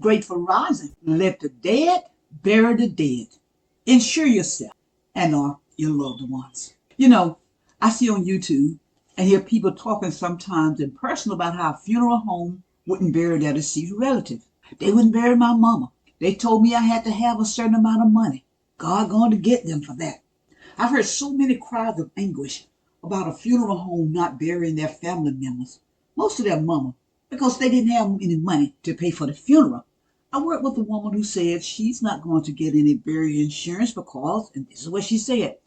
grateful rising. Let the dead bury the dead. Insure yourself and or your loved ones. You know, I see on YouTube and hear people talking sometimes in person about how a funeral home wouldn't bury their deceased relative. They wouldn't bury my mama. They told me I had to have a certain amount of money. God going to get them for that. I've heard so many cries of anguish about a funeral home not burying their family members, most of their mama, because they didn't have any money to pay for the funeral. I worked with a woman who said she's not going to get any burial insurance because, and this is what she said,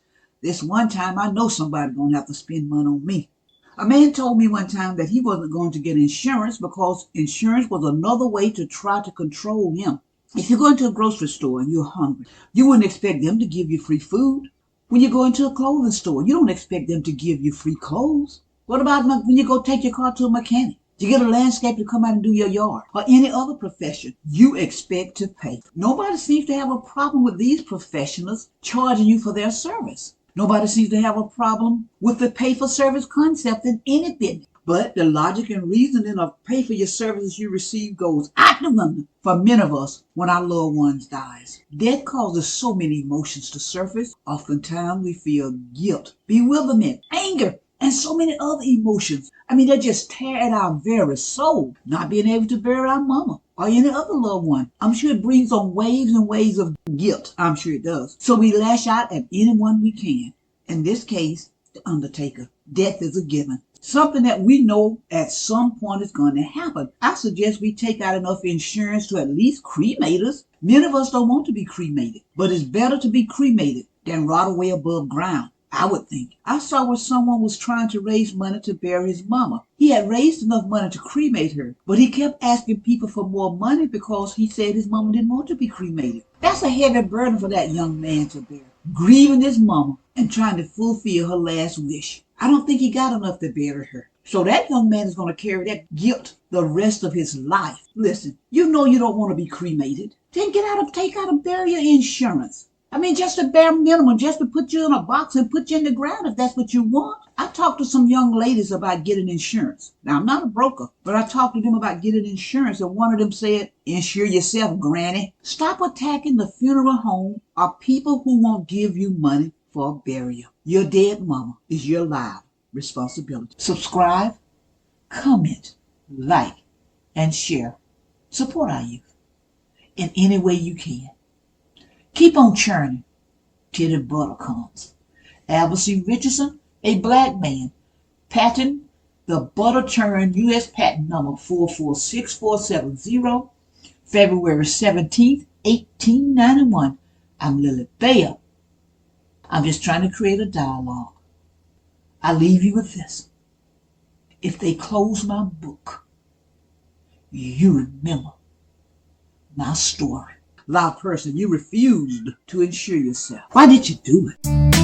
this one time I know somebody's going to have to spend money on me. A man told me one time that he wasn't going to get insurance because insurance was another way to try to control him. If you go into a grocery store and you're hungry, you wouldn't expect them to give you free food. When you go into a clothing store, you don't expect them to give you free clothes. What about when you go take your car to a mechanic? You get a landscaper to come out and do your yard, or any other profession, you expect to pay. Nobody seems to have a problem with these professionals charging you for their service. Nobody seems to have a problem with the pay-for-service concept in any business. But the logic and reasoning of pay for your services you receive goes out the window for many of us when our loved ones dies. Death causes so many emotions to surface. Oftentimes we feel guilt, bewilderment, anger, and so many other emotions. They just tear at our very soul. Not being able to bury our mama or any other loved one. I'm sure it brings on waves and waves of guilt. I'm sure it does. So we lash out at anyone we can. In this case, the undertaker. Death is a given. Something that we know at some point is going to happen. I suggest we take out enough insurance to at least cremate us. Many of us don't want to be cremated, but it's better to be cremated than rot away above ground, I would think. I saw where someone was trying to raise money to bury his mama. He had raised enough money to cremate her, but he kept asking people for more money because he said his mama didn't want to be cremated. That's a heavy burden for that young man to bear, grieving his mama and trying to fulfill her last wish. I don't think he got enough to bury her. So that young man is going to carry that guilt the rest of his life. Listen, you know you don't want to be cremated. Then take out a burial insurance. Just a bare minimum, just to put you in a box and put you in the ground if that's what you want. I talked to some young ladies about getting insurance. Now, I'm not a broker, but I talked to them about getting insurance, and one of them said, insure yourself, granny. Stop attacking the funeral home or people who won't give you money for a burial. Your dead mama is your live responsibility. Subscribe, comment, like, and share. Support our youth in any way you can. Keep on churning till the butter comes. Albert C. Richardson, a black man, patent the butter churn U.S. patent number 446470, February 17th, 1891. I'm LilyBell. I'm just trying to create a dialogue. I leave you with this. If they close my book, you remember my story. Loud person, you refused to insure yourself. Why did you do it?